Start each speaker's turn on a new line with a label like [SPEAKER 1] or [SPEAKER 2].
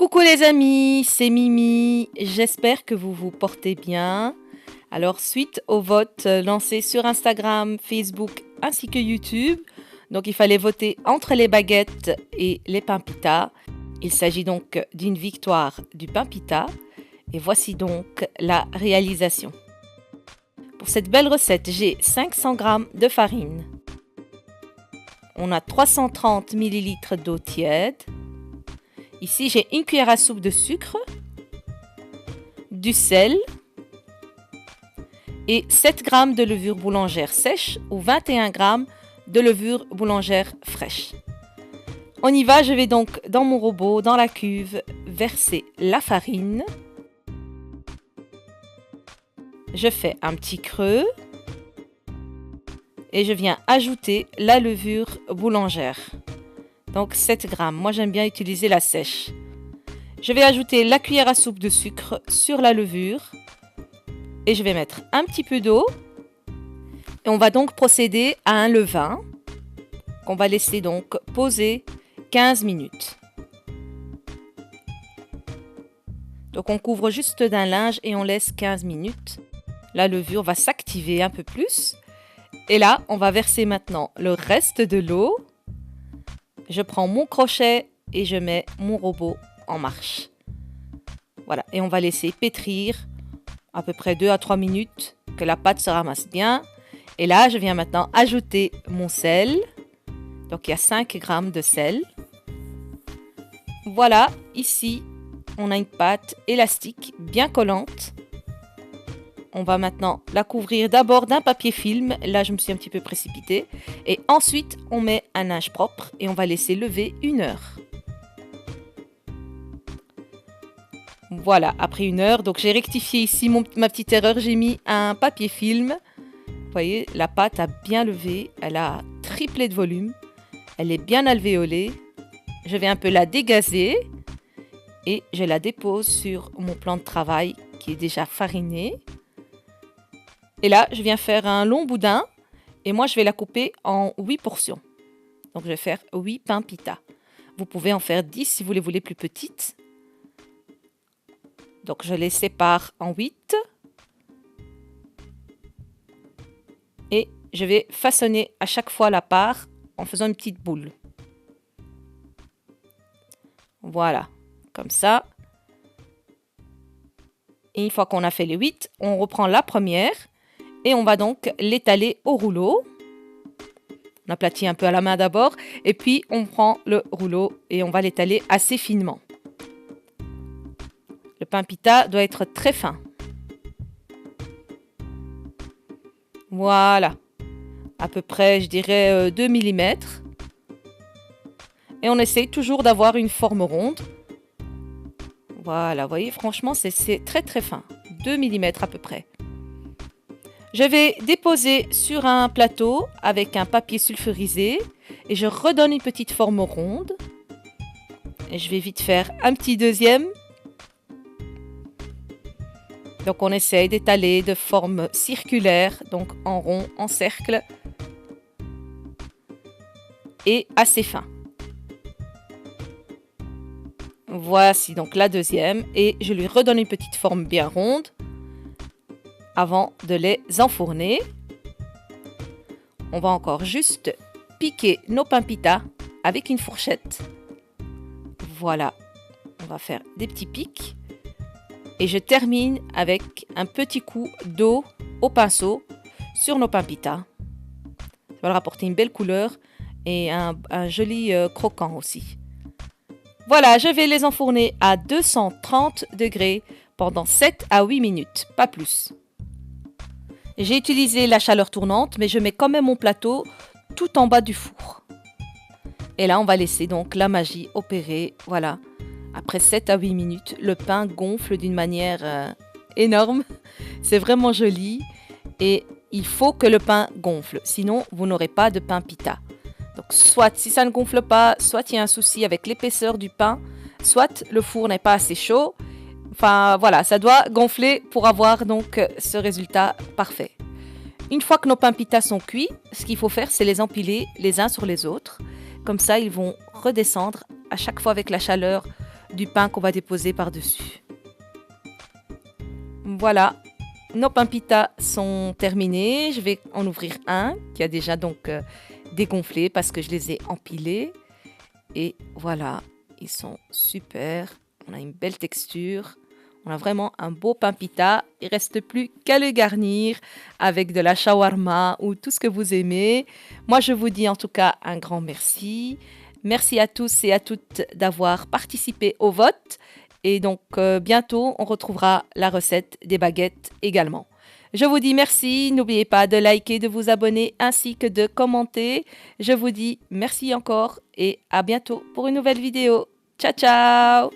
[SPEAKER 1] Coucou les amis, c'est Mimi. J'espère que vous vous portez bien. Alors, suite au vote lancé sur Instagram, Facebook ainsi que YouTube, donc il fallait voter entre les baguettes et les pains pita. Il s'agit donc d'une victoire du pain pita. Et voici donc la réalisation. Pour cette belle recette, j'ai 500 g de farine. On a 330 ml d'eau tiède. Ici, j'ai une cuillère à soupe de sucre, du sel et 7 g de levure boulangère sèche ou 21 g de levure boulangère fraîche. On y va, je vais donc dans mon robot, dans la cuve, verser la farine. Je fais un petit creux et je viens ajouter la levure boulangère. Donc 7 g. Moi, j'aime bien utiliser la sèche. Je vais ajouter la cuillère à soupe de sucre sur la levure. Et je vais mettre un petit peu d'eau. Et on va donc procéder à un levain qu'on va laisser donc poser 15 minutes. Donc on couvre juste d'un linge et on laisse 15 minutes. La levure va s'activer un peu plus. Et là, on va verser maintenant le reste de l'eau. Je prends mon crochet et je mets mon robot en marche. Voilà, et on va laisser pétrir à peu près 2 à 3 minutes, que la pâte se ramasse bien. Et là, je viens maintenant ajouter mon sel. Donc, il y a 5 g de sel. Voilà, ici, on a une pâte élastique, bien collante. On va maintenant la couvrir d'abord d'un papier film. Là, je me suis un petit peu précipitée. Et ensuite, on met un linge propre et on va laisser lever 1 heure. Voilà, après 1 heure. Donc, j'ai rectifié ici ma petite erreur. J'ai mis un papier film. Vous voyez, la pâte a bien levé. Elle a triplé de volume. Elle est bien alvéolée. Je vais un peu la dégazer. Et je la dépose sur mon plan de travail qui est déjà fariné. Et là, je viens faire un long boudin et moi, je vais la couper en 8 portions. Donc, je vais faire 8 pains pita. Vous pouvez en faire 10 si vous les voulez plus petites. Donc, je les sépare en 8. Et je vais façonner à chaque fois la part en faisant une petite boule. Voilà, comme ça. Et une fois qu'on a fait les 8, on reprend la première. Et on va donc l'étaler au rouleau. On aplatit un peu à la main d'abord. Et puis, on prend le rouleau et on va l'étaler assez finement. Le pain pita doit être très fin. Voilà. À peu près, je dirais 2 mm. Et on essaye toujours d'avoir une forme ronde. Voilà, vous voyez, franchement, c'est très très fin. 2 mm à peu près. Je vais déposer sur un plateau avec un papier sulfurisé et je redonne une petite forme ronde. Et je vais vite faire un petit deuxième. Donc on essaye d'étaler de forme circulaire, donc en rond, en cercle et assez fin. Voici donc la deuxième et je lui redonne une petite forme bien ronde avant de les enfourner. On va encore juste piquer nos pains pita avec une fourchette. Voilà, on va faire des petits pics. Et je termine avec un petit coup d'eau au pinceau sur nos pains pita. Ça va leur apporter une belle couleur et un joli croquant aussi. Voilà, je vais les enfourner à 230 degrés pendant 7 à 8 minutes, pas plus. J'ai utilisé la chaleur tournante, mais je mets quand même mon plateau tout en bas du four. Et là, on va laisser donc la magie opérer. Voilà, après 7 à 8 minutes, le pain gonfle d'une manière énorme. C'est vraiment joli. Et il faut que le pain gonfle, sinon vous n'aurez pas de pain pita. Donc soit si ça ne gonfle pas, soit il y a un souci avec l'épaisseur du pain, soit le four n'est pas assez chaud. Enfin voilà, ça doit gonfler pour avoir donc ce résultat parfait. Une fois que nos pains pita sont cuits, ce qu'il faut faire, c'est les empiler les uns sur les autres. Comme ça, ils vont redescendre à chaque fois avec la chaleur du pain qu'on va déposer par-dessus. Voilà, nos pains pita sont terminés. Je vais en ouvrir un qui a déjà donc dégonflé parce que je les ai empilés. Et voilà, ils sont super. On a une belle texture. On a vraiment un beau pain pita. Il ne reste plus qu'à le garnir avec de la shawarma ou tout ce que vous aimez. Moi, je vous dis en tout cas un grand merci. Merci à tous et à toutes d'avoir participé au vote. Et donc, bientôt, on retrouvera la recette des baguettes également. Je vous dis merci. N'oubliez pas de liker, de vous abonner ainsi que de commenter. Je vous dis merci encore et à bientôt pour une nouvelle vidéo. Ciao, ciao!